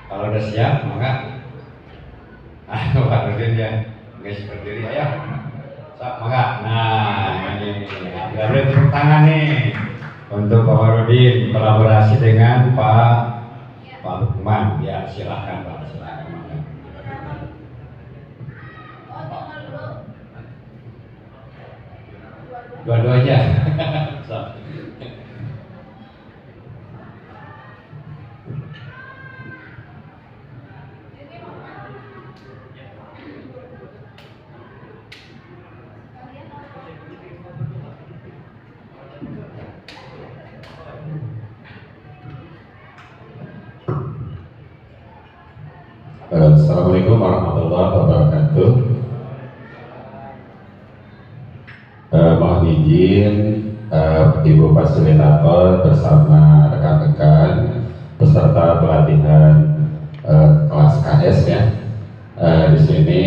Kalau udah siap, maka Pak Rudin ya, guys berdiri ayo. Maka, nah ini ada tepuk tangan nih untuk Pak Rudin kolaborasi dengan Pak Lukman. Ya silahkan Pak, silahkan. Dua-dua aja. Assalamualaikum warahmatullahi wabarakatuh. Mohon izin Ibu Fasilitator bersama rekan-rekan peserta pelatihan kelas KS ya. Di sini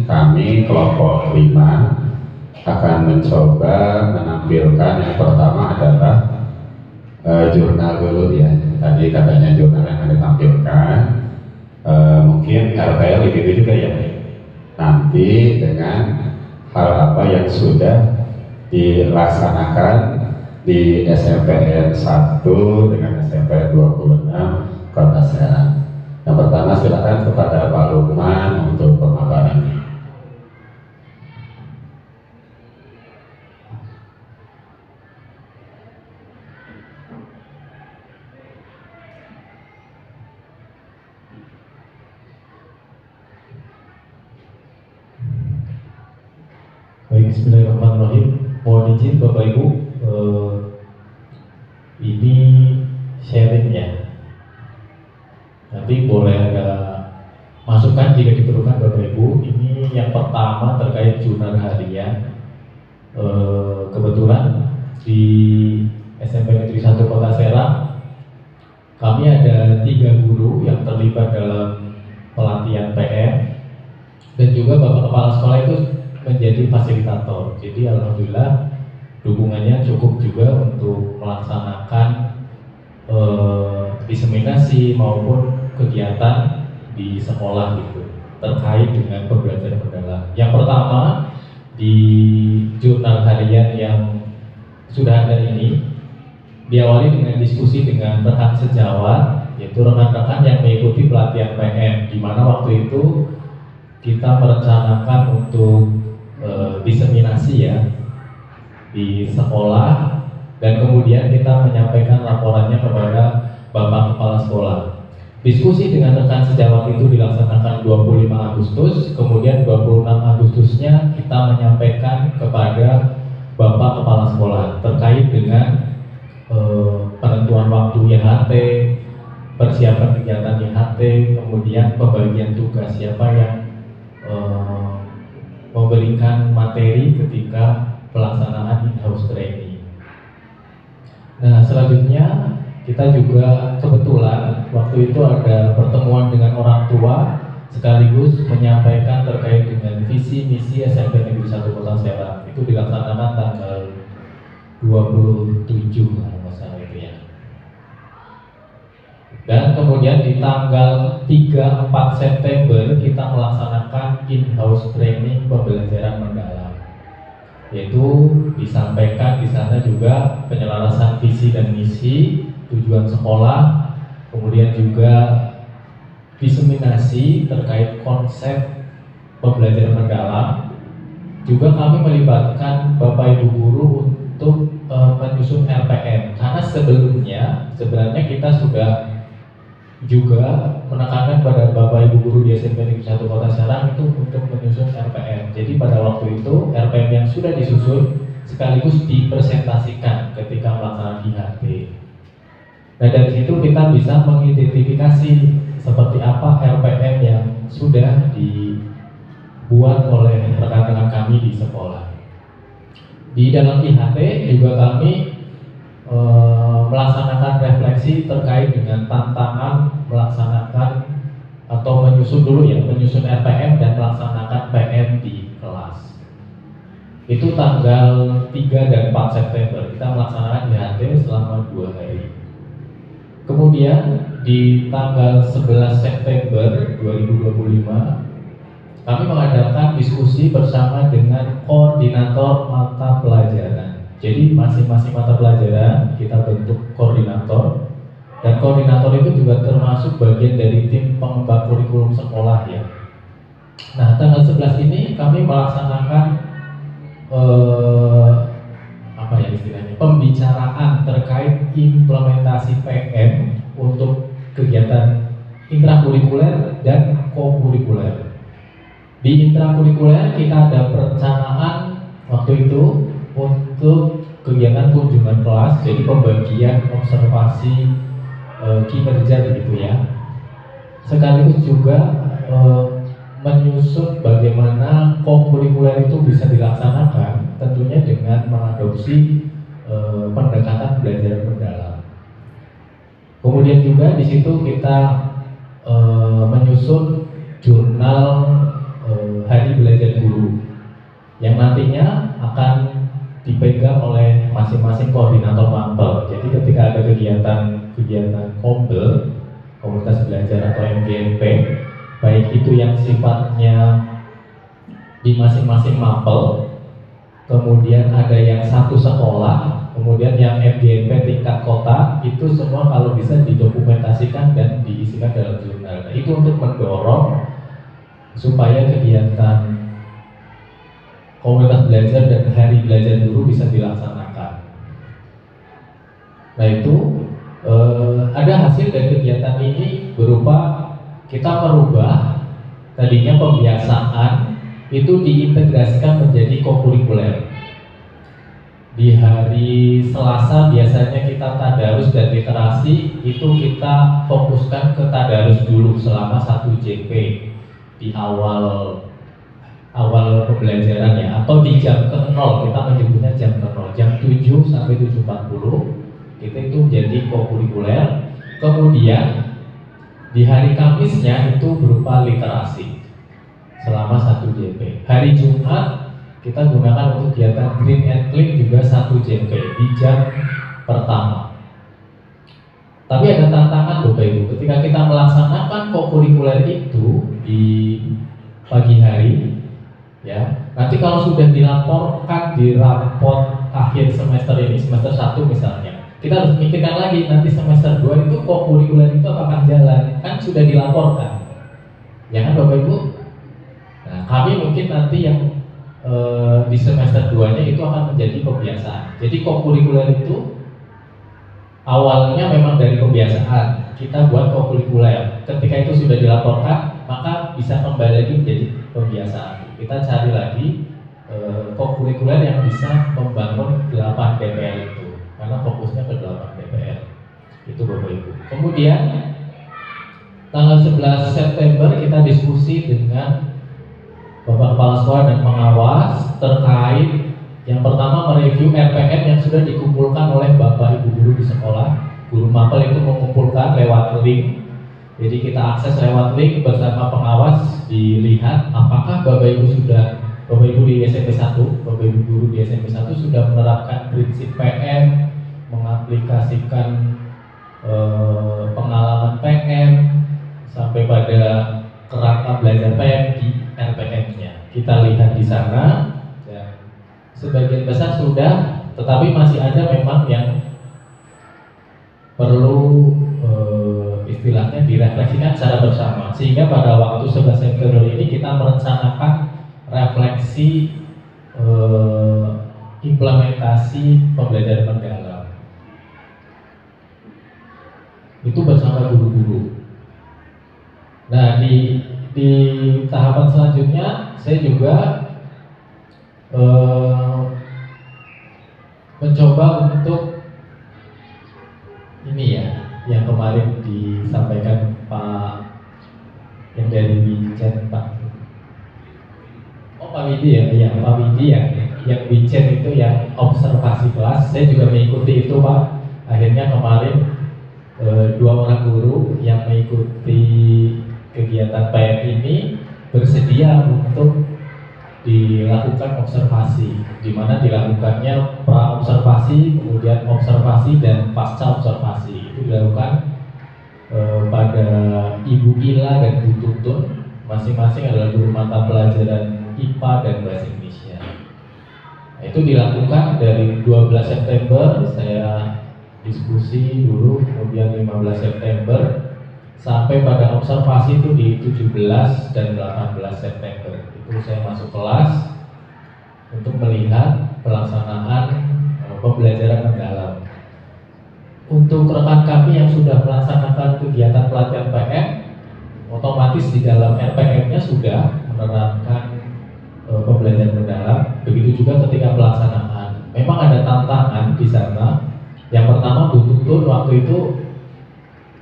kami kelompok 5 akan mencoba menampilkan yang pertama adalah jurnal dulu ya. Tadi katanya jurnal yang akan ditampilkan. Mungkin RTL gitu juga ya. Nanti dengan hal apa yang sudah dilaksanakan di SMPN 1 dengan SMPN 26 Kota Serang. Yang pertama silakan kepada Pak Lukman untuk pemaparannya. Baik, bismillahirrahmanirrahim. Mohon izin Bapak Ibu, ini sharing ya. Nanti boleh ada masukan jika diperlukan Bapak Ibu. Ini yang pertama terkait jurnal harian. Kebetulan di SMP Negeri 1 Kota Serang kami ada 3 guru yang terlibat dalam pelatihan PM dan juga Bapak Kepala Sekolah itu menjadi fasilitator. Jadi alhamdulillah dukungannya cukup juga untuk melaksanakan diseminasi maupun kegiatan di sekolah gitu terkait dengan pembelajaran mendalam. Yang pertama di jurnal harian yang sudah ada ini diawali dengan diskusi dengan rekan sejawat, yaitu rekan-rekan yang mengikuti pelatihan PM, di mana waktu itu kita merencanakan untuk diseminasi ya di sekolah dan kemudian kita menyampaikan laporannya kepada Bapak Kepala Sekolah. Diskusi dengan rekan sejawat itu dilaksanakan 25 Agustus, kemudian 26 Agustusnya kita menyampaikan kepada Bapak Kepala Sekolah terkait dengan penentuan waktu YHT, persiapan kegiatan YHT, kemudian pembagian tugas siapa yang memberikan materi ketika pelaksanaan in-house training. Nah, selanjutnya kita juga kebetulan waktu itu ada pertemuan dengan orang tua sekaligus menyampaikan terkait dengan visi misi SMP Negeri 1 Kota Serang. Itu dilaksanakan tanggal 27 kalau nggak salah itu ya. Dan kemudian di tanggal 3-4 September kita melaksanakan in-house training pembelajaran mendalam, yaitu disampaikan di sana juga penyelarasan visi dan misi, tujuan sekolah, kemudian juga diseminasi terkait konsep pembelajaran mendalam. Juga kami melibatkan Bapak Ibu guru untuk menyusun RPM, karena sebelumnya sebenarnya kita sudah juga menekankan pada Bapak Ibu guru di SMP Negeri 1 Kota Serang itu untuk menyusun RPM. Jadi pada waktu itu RPM yang sudah disusun sekaligus dipresentasikan ketika melaksanakan IHT. Nah, dari situ kita bisa mengidentifikasi seperti apa RPM yang sudah dibuat oleh rekan-rekan kami di sekolah. Di dalam IHT juga kami melaksanakan refleksi terkait dengan tantangan melaksanakan atau menyusun dulu ya, menyusun RPM dan melaksanakan PM di kelas. Itu tanggal 3 dan 4 September kita melaksanakan IHT selama 2 hari. Kemudian di tanggal 11 September 2025 kami mengadakan diskusi bersama dengan koordinator mata pelajaran. Jadi masing-masing mata pelajaran kita bentuk koordinator, dan koordinator itu juga termasuk bagian dari tim pengembang kurikulum sekolah ya. Nah, tanggal 11 ini kami melaksanakan apa ya istilahnya, pembicaraan terkait implementasi PM untuk kegiatan intrakurikuler dan kokurikuler. Di intrakurikuler kita ada perencanaan waktu itu untuk kegiatan kunjungan kelas, jadi pembagian observasi kinerja begitu ya. Sekaligus juga menyusun bagaimana kokurikuler itu bisa dilaksanakan, tentunya dengan mengadopsi pendekatan belajar mendalam. Kemudian juga di situ kita menyusun jurnal Hari Belajar Guru yang nantinya akan dipegang oleh masing-masing koordinator mapel. Jadi ketika ada kegiatan KOMBE, komunitas belajar atau MGMP, baik itu yang sifatnya di masing-masing mapel, kemudian ada yang satu sekolah, kemudian yang MGMP tingkat kota, itu semua kalau bisa didokumentasikan dan diisikan dalam jurnal. Nah, itu untuk mendorong supaya kegiatan komunitas belajar dan hari belajar guru bisa dilaksanakan. Nah itu ada hasil dari kegiatan ini berupa kita merubah tadinya pembiasaan itu diintegrasikan menjadi kokurikuler. Di hari Selasa biasanya kita tadarus dan literasi, itu kita fokuskan ke tadarus dulu selama 1 JP di awal pembelajaran ya, atau di jam ke-0, kita menyebutnya jam ke-0, jam 7 sampai 7.40 kita itu jadi kokurikuler. Kemudian di hari Kamisnya itu berupa literasi selama 1 JP. Hari Jumat kita gunakan untuk kegiatan Green and Clean juga 1 JP di jam pertama. Tapi ada tantangan Bapak Ibu, ketika kita melaksanakan kokurikuler itu di pagi hari, ya nanti kalau sudah dilaporkan di raport akhir semester ini, semester 1 misalnya, kita harus mikirkan lagi nanti semester 2 itu kokurikuler itu apakah jalan, kan sudah dilaporkan, ya kan Bapak Ibu. Nah kami mungkin nanti yang di semester 2 nya itu akan menjadi kebiasaan. Jadi kokurikuler itu awalnya memang dari kebiasaan, kita buat kokurikuler. Ketika itu sudah dilaporkan, maka bisa kembali lagi menjadi kebiasaan. Kita cari lagi kokurikuler yang bisa membangun 8 DPL itu, karena fokusnya ke 8 DPL. Itu Bapak Ibu. Kemudian tanggal 11 September kita diskusi dengan Bapak Kepala Sekolah dan pengawas terkait yang pertama mereview RPM yang sudah dikumpulkan oleh Bapak Ibu guru di sekolah. Guru mapel itu mengumpulkan lewat link. Jadi kita akses lewat link bersama pengawas, dilihat apakah Bapak Ibu di SMP 1, Bapak Ibu guru di SMP 1 sudah menerapkan prinsip PM, mengaplikasikan pengalaman PM sampai pada kerangka belajar PM di RPM-nya. Kita lihat di sana. Sebagian besar sudah, tetapi masih ada memang yang perlu istilahnya direfleksikan secara bersama. Sehingga pada waktu 11 September ini kita merencanakan refleksi implementasi pembelajaran mendalam. Itu bersama guru-guru. Nah di tahapan selanjutnya saya juga mencoba untuk ini ya, yang kemarin disampaikan Pak yang dari Wijen Pak. Oh Pak Widi ya, Pak Widi ya, yang Wijen itu yang observasi kelas. Saya juga mengikuti itu Pak. Akhirnya kemarin 2 orang guru yang mengikuti kegiatan PM ini bersedia untuk dilakukan observasi, di mana dilakukannya pra observasi, kemudian observasi dan pasca observasi. Itu dilakukan pada Ibu Ila dan Bu Tutun, masing-masing adalah guru mata pelajaran IPA dan Bahasa Indonesia. Nah, itu dilakukan dari 12 September saya diskusi dulu, kemudian 15 September sampai pada observasi itu di 17 dan 18 September. Itu saya masuk kelas untuk melihat pelaksanaan pembelajaran mendalam. Untuk rekan kami yang sudah melaksanakan kegiatan pelatihan PM, otomatis di dalam RPM-nya sudah menerapkan pembelajaran mendalam. Begitu juga ketika pelaksanaan. Memang ada tantangan di sana. Yang pertama, Bu Tutun waktu itu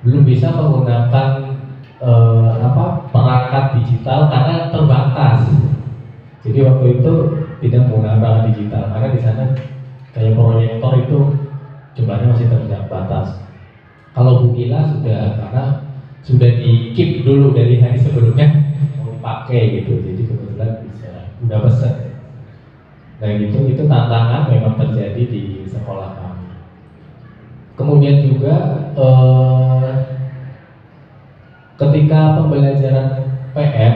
belum bisa menggunakan perangkat digital karena terbatas. Jadi waktu itu tidak menggunakan perangkat digital karena di sana kayak proyektor itu jumlahnya masih terbatas. Kalau Bu Ila sudah, karena sudah di-keep dulu dari hari sebelumnya mau dipakai gitu, jadi kebetulan bisa udah pesen. Nah itu tantangan memang terjadi di sekolah kami. Kemudian juga ketika pembelajaran PM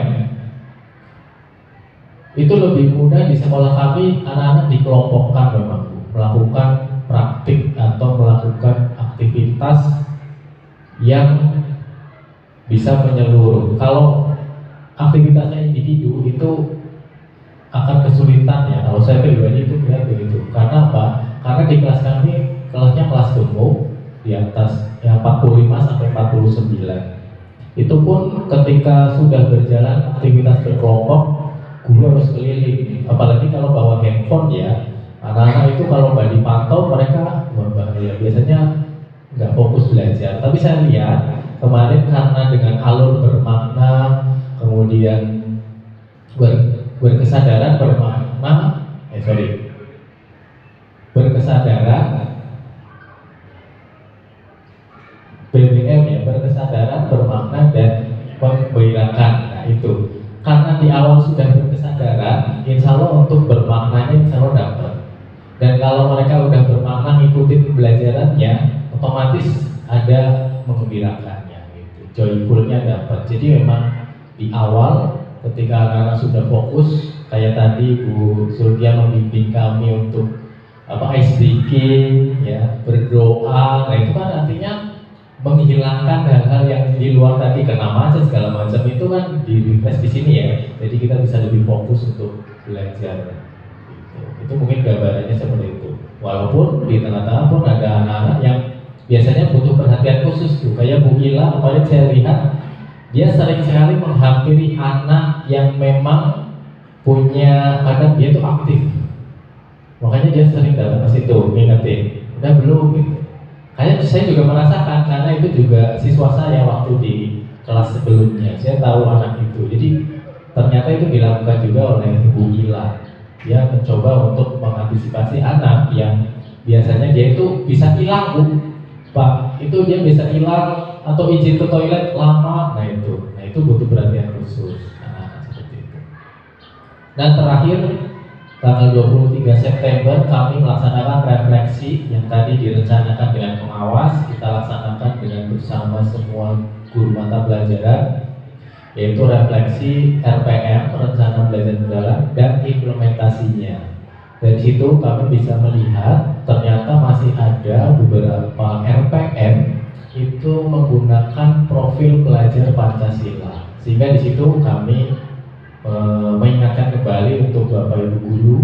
itu lebih mudah di sekolah kami, anak-anak dikelompokkan memang melakukan praktik atau melakukan aktivitas yang bisa menyeluruh. Kalau aktivitasnya individu itu akan kesulitan ya. Kalau saya pribadi itu melihat begitu. Karena apa? Karena di kelas kami kelasnya kelas gemuk di atas ya 45 sampai 49. Itu pun ketika sudah berjalan aktivitas berkelompok, guru harus keliling. Apalagi kalau bawa handphone ya. Anak-anak itu kalau nggak dipantau mereka berbahaya. Biasanya nggak fokus belajar. Tapi saya lihat kemarin karena dengan alur bermakna, kemudian berkesadaran bermakna, berkesadaran BBM ya, berkesadaran bermakna dan menggairahkan. Nah itu karena di awal sudah berkesadaran, insya Allah untuk bermaknanya insya Allah dapat. Dan kalau mereka udah bermakna ngikutin pembelajarannya, otomatis ada menggembirakannya, gitu. Joyfulnya dapat. Jadi memang di awal ketika anak-anak sudah fokus, kayak tadi Bu Sultia membimbing kami untuk ice breaking, ya berdoa. Nah itu kan artinya menghilangkan hal-hal yang di luar tadi, kena macet segala macam itu kan di refresh di sini ya. Jadi kita bisa lebih fokus untuk belajar. Itu mungkin gambarannya seperti itu. Walaupun di tengah-tengah pun ada anak-anak yang biasanya butuh perhatian khusus tuh. Kayak Bu Ila, kemarin saya lihat dia sering sekali menghampiri anak yang memang punya, kadang dia tuh aktif. Makanya dia sering datang ke situ, ngingetin, udah belum gitu. Kayaknya saya juga merasakan karena itu juga siswa saya waktu di kelas sebelumnya. Saya tahu anak itu. Jadi ternyata itu dilakukan juga oleh Bu Ila. Dia mencoba untuk mengantisipasi anak yang biasanya dia itu bisa hilang Bu, Pak. Itu dia bisa hilang atau izin ke toilet lama. Nah itu butuh perhatian khusus. Nah, seperti itu. Dan terakhir tanggal 23 September kami melaksanakan refleksi yang tadi direncanakan dengan pengawas, kita laksanakan dengan bersama semua guru mata pelajaran, yaitu refleksi RPM, rencana belajar mendalam, dan implementasinya. Dari situ kami bisa melihat ternyata masih ada beberapa RPM itu menggunakan profil pelajar Pancasila, sehingga di situ kami mengingatkan kembali untuk Bapak Ibu guru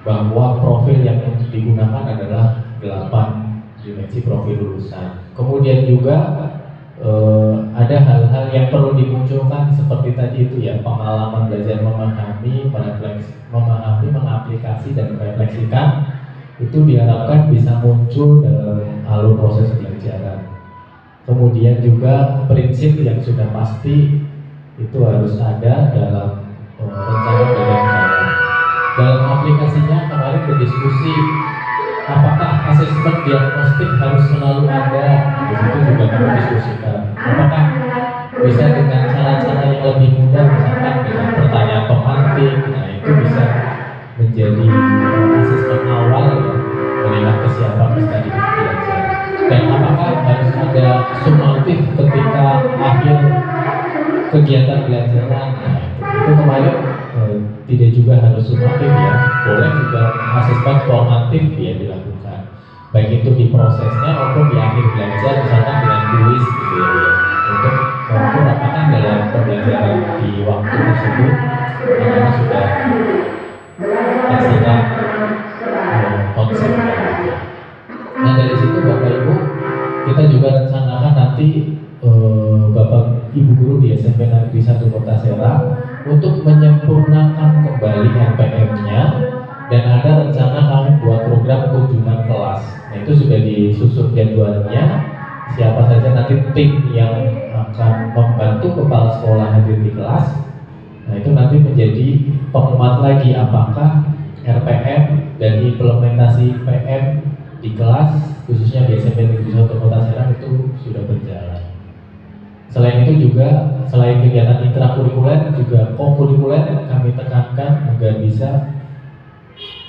bahwa profil yang digunakan adalah 8 dimensi profil lulusan. Kemudian juga ada hal-hal yang perlu dimunculkan seperti tadi itu ya, pengalaman belajar memahami, memahami, mengaplikasi dan merefleksikan itu diharapkan bisa muncul dalam alur proses pembelajaran. Kemudian juga prinsip yang sudah pasti itu harus ada dalam rencana belajar mendalam. Dalam aplikasinya kemarin berdiskusi apakah asesmen diagnostik harus selalu ada. Di situ juga kami diskusikan apakah bisa dengan cara-cara yang lebih mudah, misalkan dengan pertanyaan pemantik. Nah itu bisa menjadi asesmen awal ya, melihat kesiapan peserta didik belajar. Dan apakah harus ada summa kegiatan belajaran. Nah, itu kemarin tidak juga harus sumatif ya, boleh juga asesmen formatif ya dilakukan, baik itu di prosesnya maupun di akhir belajar, misalkan dengan kuis gitu ya, untuk mengukur apakah dalam pembelajaran di waktu tersebut karena sudah terserap konsepnya gitu. Nah dari situ Bapak Ibu kita juga rencanakan nanti Bapak Ibu guru di SMP Negeri 1 Kota Serang untuk menyempurnakan kembali RPM-nya, dan ada rencana kami buat program kunjungan kelas. Nah itu sudah disusun jadwalnya, siapa saja nanti tim yang akan membantu kepala sekolah hadir di kelas. Nah itu nanti menjadi penguat lagi apakah RPM dan implementasi PM di kelas khususnya di SMP Negeri 1 Kota Serang itu sudah berjalan. Selain itu juga, selain kegiatan intrakurikuler, juga kokurikuler kami tekankan agar bisa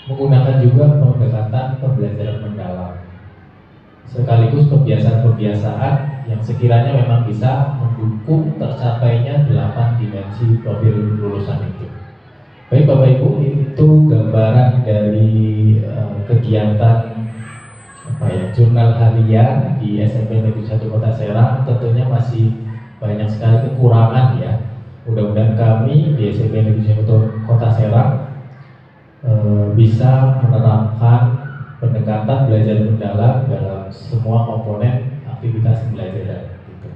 menggunakan juga pendekatan pembelajaran mendalam, sekaligus kebiasaan-kebiasaan yang sekiranya memang bisa mendukung tercapainya 8 dimensi profil lulusan itu. Baik Bapak Ibu, itu gambaran dari kegiatan jurnal harian di SMP Negeri 1 Kota Serang. Tentunya masih banyak sekali kekurangan ya. Mudah-mudahan kami di SMP Negeri 1 Kota Serang bisa menerapkan pendekatan belajar mendalam dalam semua komponen aktivitas pembelajaran. Gitu.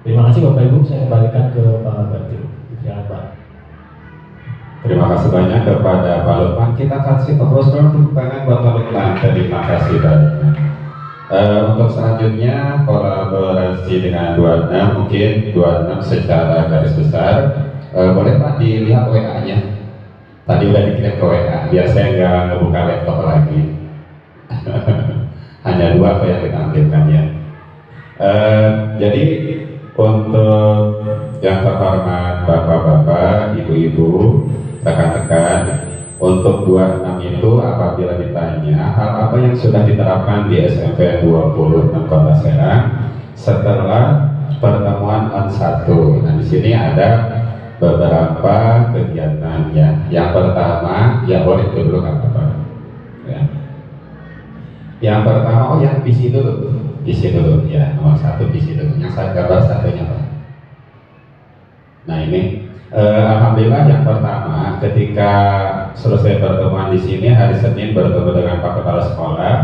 Terima kasih Bapak Ibu, saya kembalikan ke Pak Batil. Silakan Pak. Terima kasih banyak kepada Pak Lukman. Kita kasih terus tepuk tangan buat Pak Lukman. Terima kasih banyak. Untuk selanjutnya kolaborasi dengan 26, mungkin 26 secara garis besar. Boleh Pak dilihat WA-nya. Tadi udah dikirim ke WA. Biasanya nggak ngebuka laptop lagi. Hanya 2 apa yang ditampilkan ya. Jadi untuk yang terhormat Bapak-bapak, Ibu-ibu, rekan-rekan, untuk 26 itu apabila ditanya hal apa yang sudah diterapkan di SMP 26 Kota Serang setelah pertemuan on 1. Nah di sini ada beberapa kegiatan ya. Yang pertama ya boleh dulu apa-apa. Ya. Yang pertama yang visi dulu ya, nomor 1 visi dulu. Yang saya gambar satunya Pak. Nah ini alhamdulillah yang pertama ketika selesai pertemuan di sini hari Senin bertemu dengan Pak Kepala Sekolah,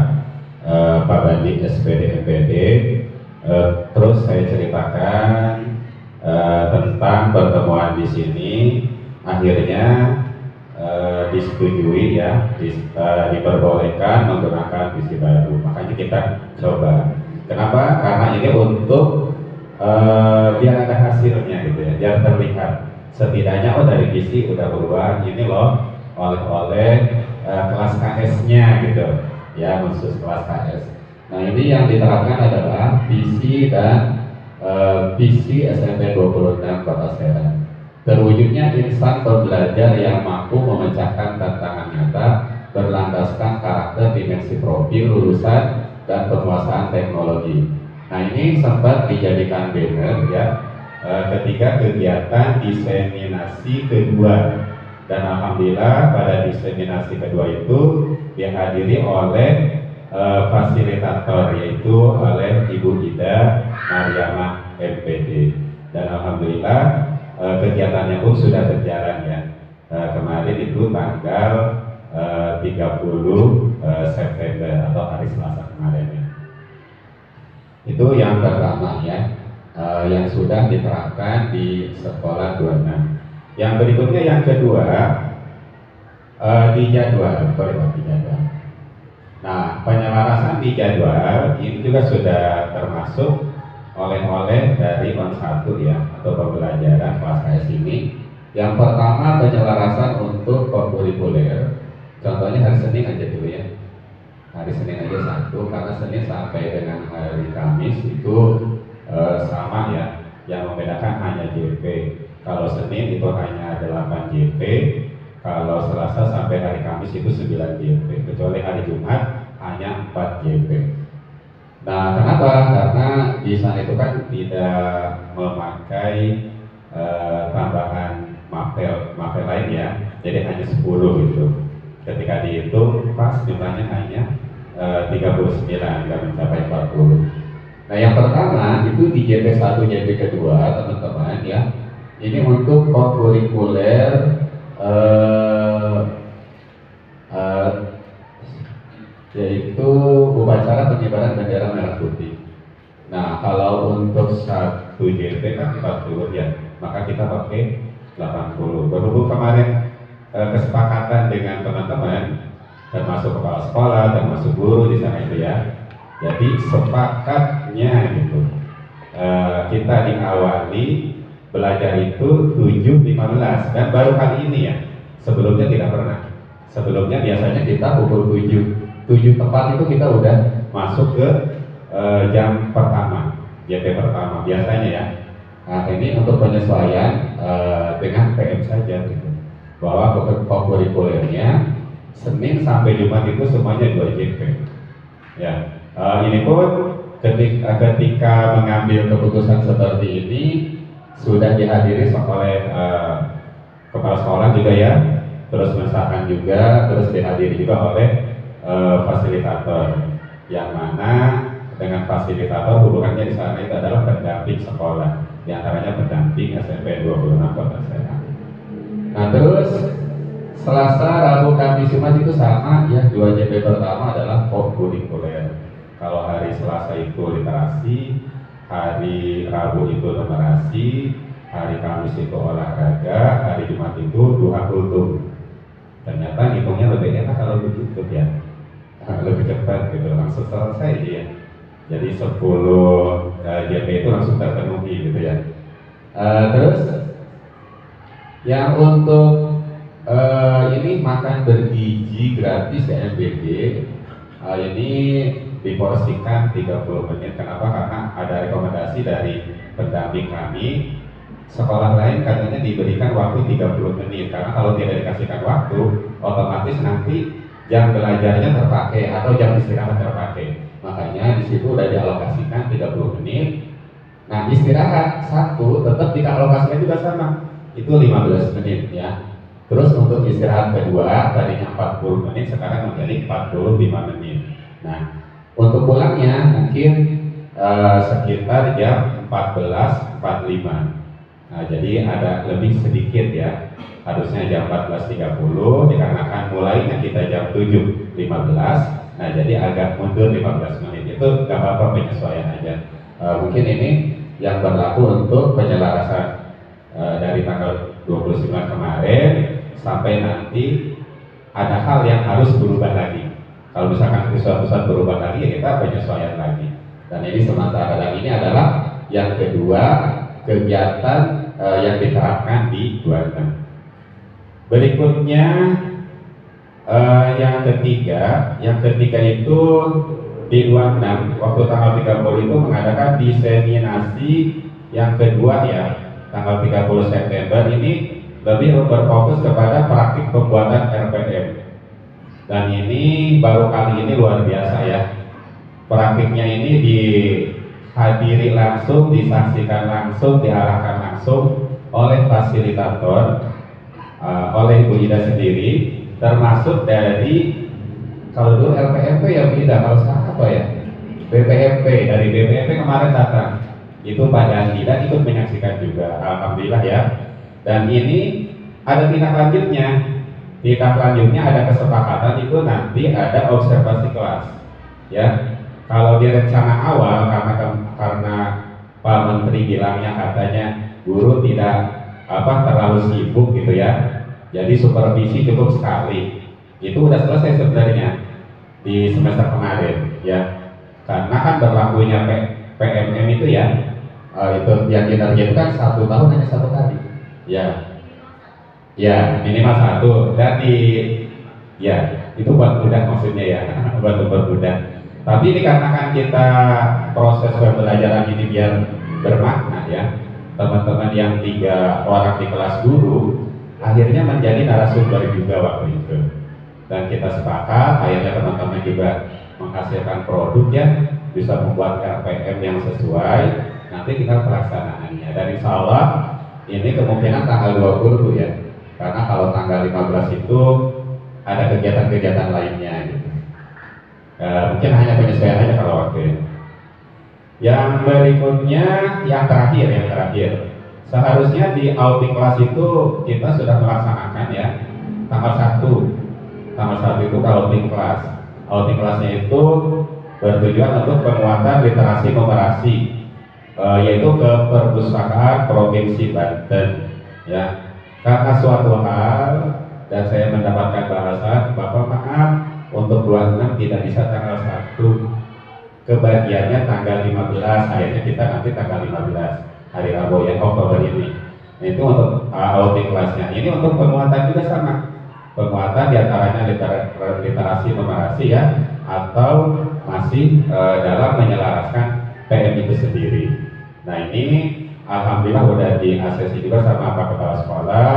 Pak Bandi SPD MPD, terus saya ceritakan tentang pertemuan di sini, akhirnya disetujui ya, diperbolehkan menggunakan visi baru. Makanya kita coba. Kenapa? Karena ini untuk biar ada hasilnya gitu ya, biar terlihat. Setidaknya dari visi udah berubah, ini loh oleh kelas KS-nya gitu ya, khusus kelas KS. Nah ini yang diterapkan adalah visi dan visi SMP 26 Kota Serang. Terwujudnya insan pembelajar yang mampu memecahkan tantangan nyata berlandaskan karakter, dimensi profil lulusan dan penguasaan teknologi. Nah ini sempat dijadikan banner ya ketika kegiatan diseminasi kedua, dan alhamdulillah pada diseminasi kedua itu dihadiri oleh fasilitator, yaitu oleh Ibu Ida Mariamah MPD, dan alhamdulillah kegiatannya pun sudah berjalan ya. Kemarin itu tanggal 30 September atau hari Selasa kemarin ya. Itu yang pertama ya, yang sudah diterapkan di sekolah 26. Yang berikutnya yang kedua di jadwal, di jadwal. Nah penyelarasan di jadwal ini juga sudah termasuk oleh-oleh dari on 1 ya, atau pembelajaran kelas KS ini. Yang pertama penyelarasan untuk kokurikuler. Contohnya hari Senin aja dulu ya. Hari Senin aja 1, karena Senin sampai dengan hari Kamis itu sama ya. Yang membedakan hanya JP. Kalau Senin itu hanya 8 JP, kalau Selasa sampai hari Kamis itu 9 JP. Kecuali hari Jumat hanya 4 JP. Nah, kenapa? Karena di sana itu kan tidak memakai tambahan mapel lain ya, jadi hanya 10 gitu. Ketika dihitung pas jumlahnya hanya 39, nggak mencapai 40. Nah yang pertama itu di JP1, JP kedua teman-teman ya, ini untuk kokurikuler yaitu upacara pengibaran bendera merah putih. Nah kalau untuk 1 JP kan 40 ya, maka kita pakai 80. Berhubung kemarin kesepakatan dengan teman-teman, termasuk kepala sekolah, termasuk guru di sana itu ya. Jadi sepakatnya gitu, kita diawali belajar itu 7.15 dan baru kali ini ya. Sebelumnya tidak pernah. Sebelumnya biasanya kita pukul 7 tepat itu kita udah masuk ke jam pertama, JP pertama biasanya ya. Nah ini untuk penyesuaian dengan PM saja gitu, bahwa kokurikulernya Senin sampai Jumat itu semuanya 2 JP ya. Ini pun ketika mengambil keputusan seperti ini sudah dihadiri oleh kepala sekolah juga ya, terus mengesahkan juga, terus dihadiri juga oleh fasilitator, yang mana dengan fasilitator hubungannya di sana itu adalah pendamping sekolah, diantaranya pendamping SMP 26 Kota Serang. Nah terus Selasa, Rabu, Kamis, Jumat itu sama ya, 2 JP pertama adalah kokurikuler. Kalau hari Selasa itu literasi, hari Rabu itu numerasi, hari Kamis itu olahraga, hari Jumat itu duha kultum. Ternyata hitungnya lebih enak kalau begitu ya, lebih cepat gitu, langsung selesai ya. Jadi 10 JP itu langsung terpenuhi gitu ya. Terus yang untuk ini makan bergizi gratis KMBG, ini diporsikan 30 menit. Kenapa? Karena ada rekomendasi dari pendamping kami, sekolah lain katanya diberikan waktu 30 menit, karena kalau tidak dikasihkan waktu otomatis nanti jam belajarnya terpakai atau jam istirahat terpakai. Makanya di situ udah dialokasikan 30 menit. Nah istirahat satu tetap dialokasikan juga sama, itu 15 menit ya. Terus untuk istirahat kedua tadinya 40 menit sekarang menjadi 45 menit. Nah untuk pulangnya mungkin sekitar jam 14.45. Nah jadi ada lebih sedikit ya, harusnya jam 14.30 dikarenakan mulainya kita jam 7.15. Nah jadi agak mundur 15 menit, itu gak apa-apa, penyesuaian aja. Mungkin ini yang berlaku untuk penyelarasan dari tanggal 29 kemarin sampai nanti ada hal yang harus berubah lagi. Kalau misalkan suatu saat berubah lagi ya kita penyesuaian lagi. Dan ini sementara, dan ini adalah yang kedua kegiatan yang diterapkan di 26. Berikutnya yang ketiga itu di 26 waktu tanggal 30 itu mengadakan diseminasi yang kedua ya, tanggal 30 September ini lebih berfokus kepada praktik pembuatan RPM. Dan ini baru kali ini luar biasa ya. Praktiknya ini dihadiri langsung, disaksikan langsung, diarahkan langsung oleh fasilitator, oleh Ibu Ida sendiri, termasuk dari, kalau dulu LPMP ya Bu Ida, kalau sekarang apa ya? BPMP, dari BPMP kemarin datang. Itu Pak Dandi dan ikut menyaksikan juga, alhamdulillah ya. Dan ini ada tindak lanjutnya. Tindak lanjutnya ada kesepakatan itu nanti ada observasi kelas. Ya, kalau di rencana awal karena Pak Menteri bilangnya katanya guru tidak terlalu sibuk gitu ya. Jadi supervisi cukup sekali. Itu udah selesai sebenarnya di semester kemarin ya. Karena kan berlakunya PMM itu ya, itu yang kita kan 1 tahun hanya 1 kali. Ya minimal 1. Jadi ya itu buat budak maksudnya ya, buat budak. Tapi dikarenakan kita proses pembelajaran ini biar bermakna ya, teman-teman yang 3 orang di kelas guru akhirnya menjadi narasumber juga waktu itu. Dan kita sepakat, akhirnya teman-teman juga menghasilkan produk ya, bisa membuat RPM yang sesuai. Nanti tinggal pelaksanaannya. Dan insya Allah ini kemungkinan tanggal 20 ya. Karena kalau tanggal 15 itu ada kegiatan-kegiatan lainnya gitu. Mungkin hanya penyesuaian aja kalau waktu. Yang berikutnya, yang terakhir. Seharusnya di outing kelas itu kita sudah melaksanakan ya tanggal 1 itu outing kelas. Outing kelasnya itu bertujuan untuk penguatan literasi numerasi, yaitu ke Perpustakaan Provinsi Banten ya. Karena suatu hal dan saya mendapatkan bahasan, Bapak maaf untuk 26 tidak bisa tanggal 1, kebagiannya tanggal 15, akhirnya kita nanti tanggal 15 hari Rabu ya, Oktober ini. Nah, itu untuk outing kelasnya. Ini untuk penguatan juga sama, penguatan diantaranya literasi numerasi ya, atau masih dalam menyelaraskan PM itu sendiri. Nah ini alhamdulillah udah di-ACC juga sama Pak Kepala Sekolah,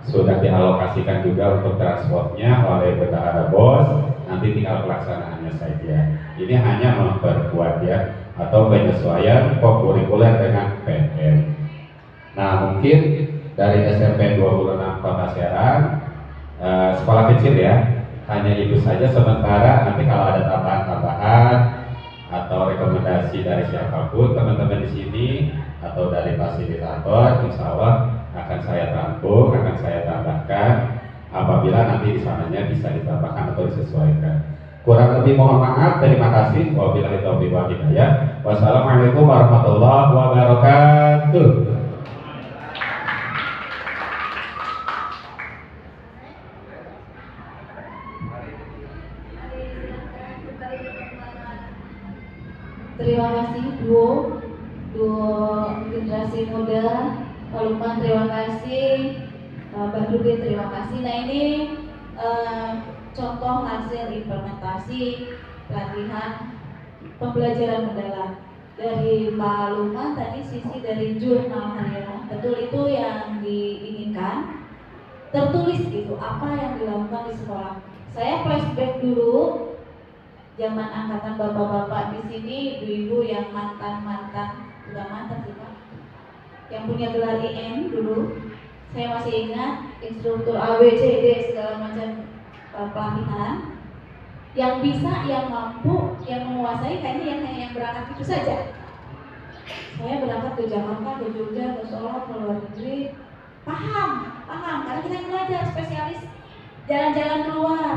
sudah dialokasikan juga untuk transportnya oleh bendahara bos, nanti tinggal pelaksanaannya saja. Ini hanya memperkuat ya, atau penyesuaian kurikuler dengan PM. Nah mungkin dari SMP 26 Kota Serang, sekolah kecil ya, hanya itu saja sementara. Nanti kalau ada tambahan-tambahan atau rekomendasi dari siapapun teman-teman di sini atau dari fasilitator, insya Allah akan saya tampung, akan saya tambahkan apabila nanti di sananya bisa ditambahkan atau disesuaikan. Kurang lebih mohon maaf, terima kasih. Wabillahi taufiq wal hidayah. Wassalamualaikum warahmatullahi wabarakatuh. Terima kasih duo generasi muda, Pak Lukman terima kasih, Mbak Rudi terima kasih. Nah ini contoh hasil implementasi pelatihan pembelajaran mendalam dari Pak Lukman tadi, sisi dari jurnal harian, betul itu yang diinginkan, tertulis gitu apa yang dilakukan di sekolah. Saya flashback dulu zaman angkatan bapak-bapak di sini, ibu-ibu yang bukan mantan sih Pak, yang punya gelar IM dulu. Saya masih ingat instruktur ABCD segala macam pelatihan. Yang bisa, yang mampu, yang menguasai kayaknya yang berangkat itu saja. Saya berangkat ke Jakarta, ke Jogja, ke Solo, ke luar negeri, paham karena kita yang belajar spesialis jalan-jalan keluar.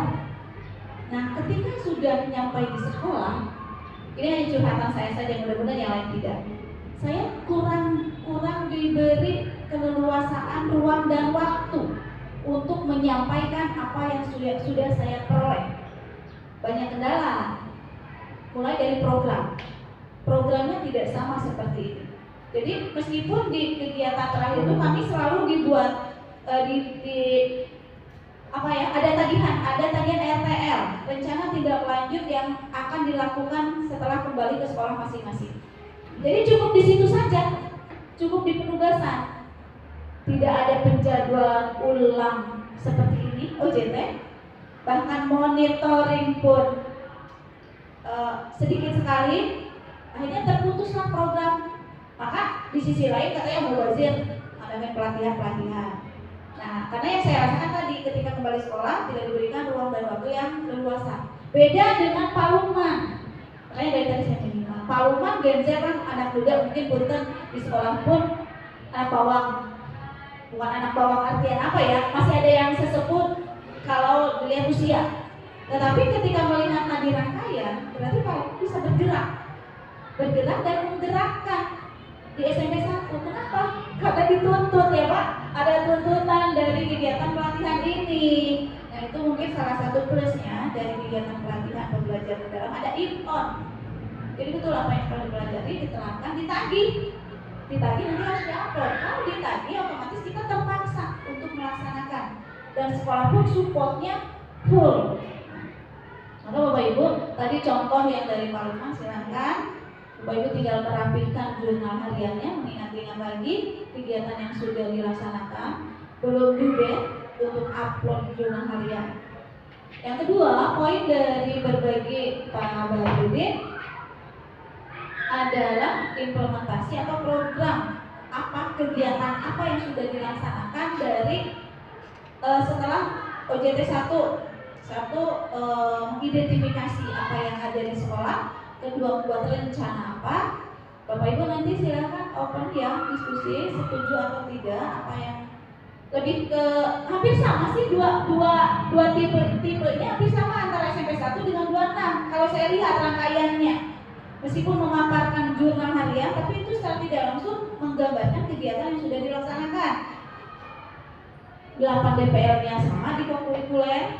Nah, ketika sudah nyampai di sekolah, ini hanya curhatan saya saja, mudah-mudahan yang lain tidak. Saya kurang diberi keleluasaan ruang dan waktu untuk menyampaikan apa yang sudah saya peroleh. Banyak kendala, mulai dari programnya tidak sama seperti ini. Jadi meskipun di kegiatan terakhir itu kami selalu dibuat ada tagihan RTL, rencana tindak lanjut yang akan dilakukan setelah kembali ke sekolah masing-masing. Jadi cukup di situ saja, cukup di penugasan. Tidak ada penjadwalan ulang seperti ini, OJT. Bahkan monitoring pun sedikit sekali. Akhirnya terputuslah program. Maka di sisi lain katanya mubazir, ada pelatihan. Nah, karena yang saya rasakan tadi ketika kembali sekolah tidak diberikan ruang dan waktu yang leluasa. Beda dengan Pak Lukman. Makanya dari tadi saya bilang, Pak Lukman Gen Z kan anak muda, mungkin punten di sekolah pun anak bawang. Bukan anak bawang artian apa ya? Masih ada yang sesebut kalau dilihat usia. Tetapi ketika melihat nadi rangkaian, berarti Pak Lukman bisa bergerak dan menggerakkan di SMP 1. Kenapa? Karena dituntut ya Pak. Ada tuntutan dari kegiatan pelatihan ini. Nah itu mungkin salah satu plusnya dari kegiatan pelatihan pembelajaran mendalam, ada in-on. Jadi betul apa yang perlu dipelajari, diterapkan, ditagih nanti harus di-upload. Kalau ditagih otomatis kita terpaksa untuk melaksanakan. Dan sekolah pun supportnya full. Maka Bapak Ibu, tadi contoh yang dari Pak Lukman, silahkan Bapak Ibu tinggal merapikan jurnal hariannya, mengingat-ingat lagi kegiatan yang sudah dilaksanakan, belum juga untuk upload jurnal harian. Yang kedua, poin dari berbagi Pak Bahrudin adalah implementasi atau program apa kegiatan apa yang sudah dilaksanakan dari setelah OJT 1 mengidentifikasi apa yang ada di sekolah, kedua membuat rencana apa. Bapak Ibu nanti silakan open ya, diskusi setuju atau tidak apa yang lebih ke hampir sama sih dua tipenya hampir sama antara SMP 1 dengan 26 kalau saya lihat rangkaiannya, meskipun memaparkan jurnal harian tapi itu secara tidak langsung menggambarkan kegiatan yang sudah dilaksanakan. 8 DPL-nya sama di kokurikuler,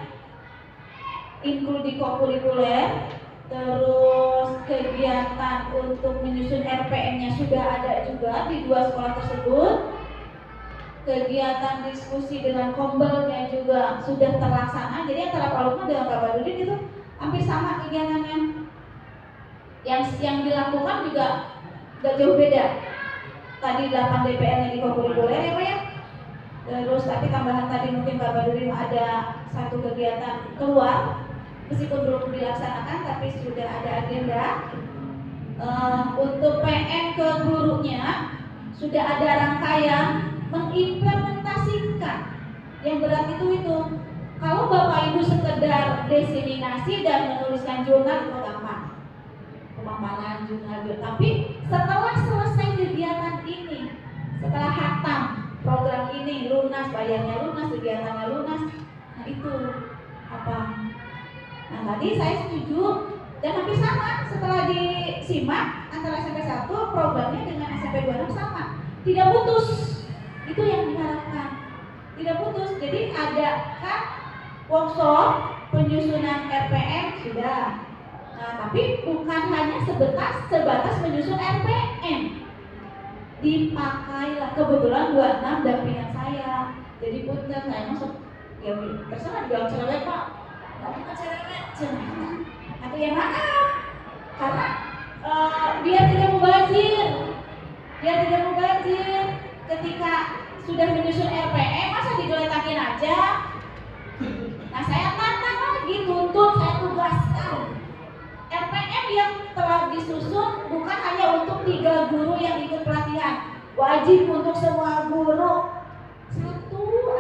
include di kokurikuler, terus kegiatan untuk menyusun RPM-nya sudah ada juga di 2 sekolah tersebut. Kegiatan diskusi dengan kombelnya juga sudah terlaksana. Jadi antara Pak Lukman dengan Pak Badudin itu hampir sama kegiatannya. Yang dilakukan juga gak jauh beda. Tadi 8 DPR-nya di kokurikuler ya Pak ya. Terus tapi tambahan tadi mungkin Pak Badudin ada satu kegiatan keluar, meskipun belum dilaksanakan tapi sudah ada agenda. Untuk PN ke gurunya sudah ada rangkaian mengimplementasikan. Yang berat itu kalau Bapak Ibu sekedar diseminasi dan menuliskan jurnal itu gampang, pemaparan jurnal. Tapi setelah selesai kegiatan ini, setelah hatam program ini lunas, bayarnya lunas, kegiatannya lunas, nah itu apa? Nah tadi saya setuju dan hampir sama setelah disimak antara SMP 1 programnya dengan SMP 26 sama, tidak putus. Itu yang diharapkan, tidak putus. Jadi ada kan workshop penyusunan RPM sudah. Nah, tapi bukan hanya sebatas menyusun RPM. Dipakailah, kebetulan 26 dampingan saya. Jadi punten saya masuk ya terserah bilang cerewet Pak. Enggak bukan cerewet. Tapi ya maaf. Karena biar tidak mubazir. Ketika sudah menyusun RPM masa digeletakin aja. Nah saya tantang lagi, tuntut, saya tugaskan RPM yang telah disusun bukan hanya untuk 3 guru yang ikut pelatihan, wajib untuk semua guru. 1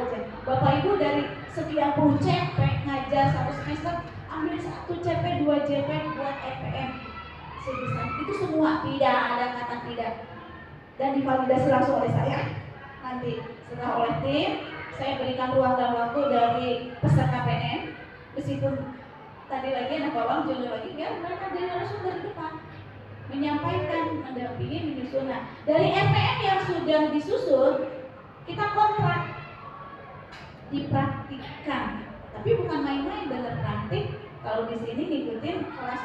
aja Bapak Ibu dari sekian puluh CP ngajar 1 semester, ambil 1 CP 2 CP buat RPM sebisa itu semua, tidak ada kata tidak. Dan divalidasi langsung oleh saya. Nanti setelah oleh tim, saya berikan ruang dan waktu dari peserta PN. Meskipun tadi lagi anak bawang jodoh lagi, biar mereka jadi narasumber di depan, menyampaikan, mendampingi, menyusun. Nah, dari RPM yang sudah disusun, kita kontrak, dipraktikkan. Tapi bukan main-main, benar praktik. Kalau di sini ngikutin kelas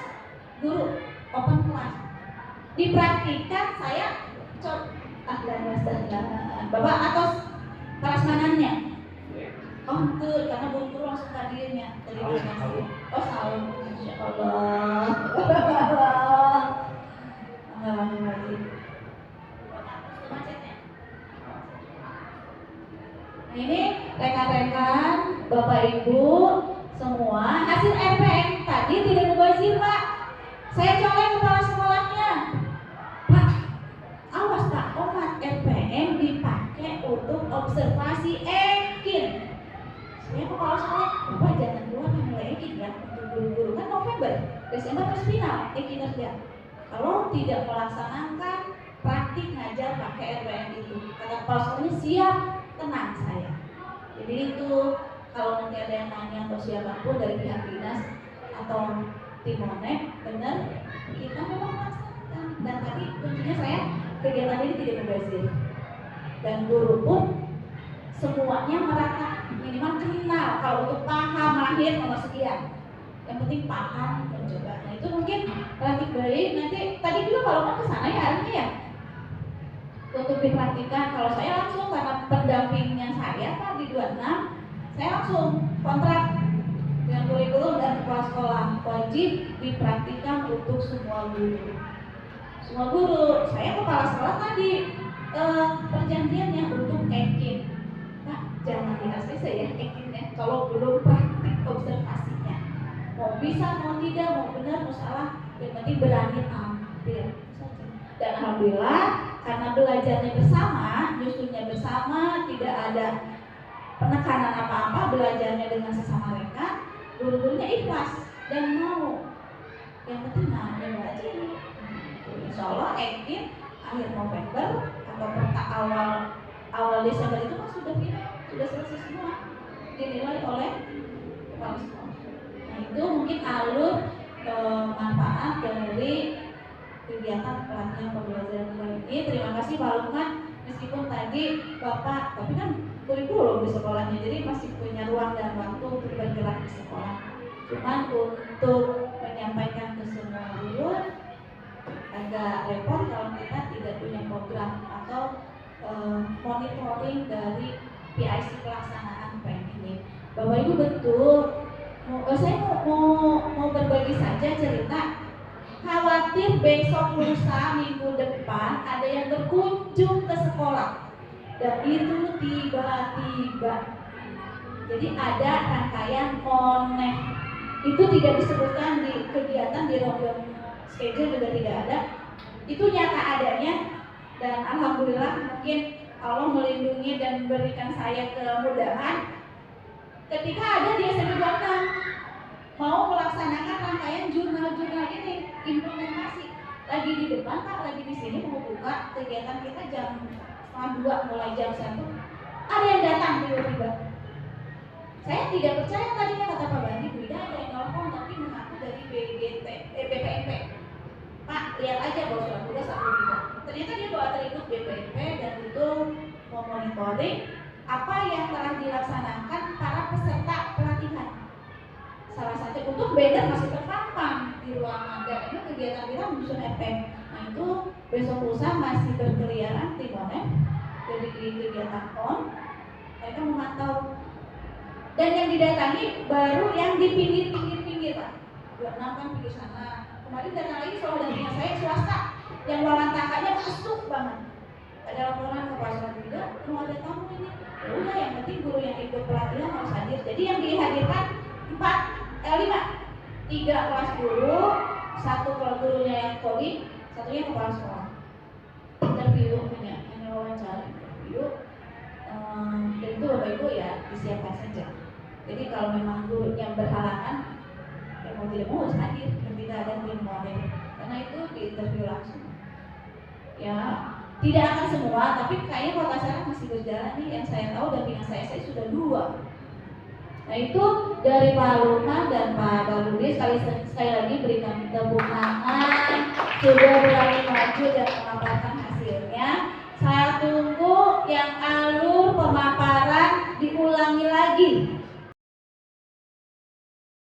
guru, open kelas. Dipraktikkan saya Bapak atau prasmanannya? Oh betul, karena buru langsung hadirnya. Terima kasih. Oh salam, Masya Allah. Nah ini rekan-rekan, Bapak Ibu semua, hasil RPM tadi tidak mubazir Pak. Saya colek kepala sekolahnya. Awas Pak, omat RPM dipakai untuk observasi ekin. Saya kepala sekolah, Bapak jangan keluar nilai ekin ya untuk guru-guru. Kan November, Desember harus final ekin kerja. Kalau tidak melaksanakan praktik ngajar pakai RPM itu, kata kepala sekolahnya siap, tenang saya. Jadi itu kalau nanti ada yang nanya atau siapapun dari pihak dinas atau tim Monek, benar kita memang melaksanakan. Dan tadi kuncinya saya kegiatan ini tidak mubazir dan guru pun semuanya merata, minimal kenal. Kalau untuk paham lahir nomor sekian, yang penting paham dan coba. Nah itu mungkin praktik baik. Nanti tadi juga kalau mau kesana ya harusnya ya untuk dipraktikan. Kalau saya langsung karena pendampingnya saya Pak di 26, saya langsung kontrak dengan kurikulum dan kepala sekolah, wajib dipraktikan untuk semua guru. Semua guru, saya kepala sekolah tadi perjanjiannya untuk ekin. Pak, jangan di ACC ya ekinnya kalau belum praktik observasinya. Mau bisa, mau tidak, mau benar, mau salah, yang penting berani ambil saja. Dan alhamdulillah karena belajarnya bersama, penekanan apa-apa, belajarnya dengan sesama rekan, guru-gurunya ikhlas dan mau. Yang penting namanya belajar. Insya Allah akhir November atau awal Desember itu kan sudah selesai semua, dinilai oleh kepala sekolah. Nah itu mungkin alur manfaat dari kegiatan pelatihan pembelajaran ini. Terima kasih Pak Lukman, meskipun tadi Bapak, tapi kan kurikulum di sekolahnya, jadi masih punya ruang dan waktu untuk bergerak di sekolah. Cuman untuk menyampaikan ke semua guru agak repot kalau kita tidak punya program atau monitoring dari PIC pelaksanaan PEN ini. Bapak Ibu betul, saya mau berbagi saja cerita. Khawatir besok lusa minggu depan ada yang berkunjung ke sekolah dan itu tiba-tiba. Jadi ada rangkaian connect. Itu tidak disebutkan di kegiatan, di program schedule juga tidak ada. Itu nyata adanya dan alhamdulillah mungkin Allah melindungi dan memberikan saya kemudahan ketika ada di SMP 26 mau melaksanakan rangkaian jurnal-jurnal ini, implementasi. Lagi di depan Pak, lagi di sini mau buka kegiatan kita jam 1:30 mulai jam 1. Ada yang datang tiba-tiba. Saya tidak percaya tadinya kata Pak Bandi, Bu Ida ada yang nelfon tapi mengaku dari BPNP. Pak, lihat aja bahwa surat tugas aku tidak. Ternyata dia bawa atribut BPNP dan itu memonitoring apa yang telah dilaksanakan para peserta pelatihan. Salah satu untuk banner masih terpampang di ruangan dan itu kegiatan kita menyusun FM. Nah itu besok lusa masih berkeliaran tim ONEM dari kegiatan on. Mereka memantau dan yang didatangi baru yang di pinggir Pak. 26 kan pinggir sana. Kemarin datang lagi soal dampingan saya swasta yang wawantakanya masuk banget. Ada laporan ke Pak Sobat juga, mau ada tamu ini. Ya udah, yang penting guru yang ikut pelatihan harus hadir. Jadi yang dihadirkan 5, 3 kelas guru, 1 kelas gurunya yang kodim, 1-nya kepala sekolah. Interview hanya wawancara interview. Dan itu Bapak Ibu ya disiapkan saja. Jadi kalau memang guru yang berhalangan, ya mau tidak mau harus hadir ketika ada tim model, karena itu di interview langsung. Ya tidak akan semua, tapi kayaknya kota Serang masih berjalan nih. Yang saya tahu dampingan saya sudah 2. Nah itu dari Pak Lukman dan Pak Barudi sekali lagi berikan tepuk tangan sudah berani maju dan memaparkan hasilnya. Satu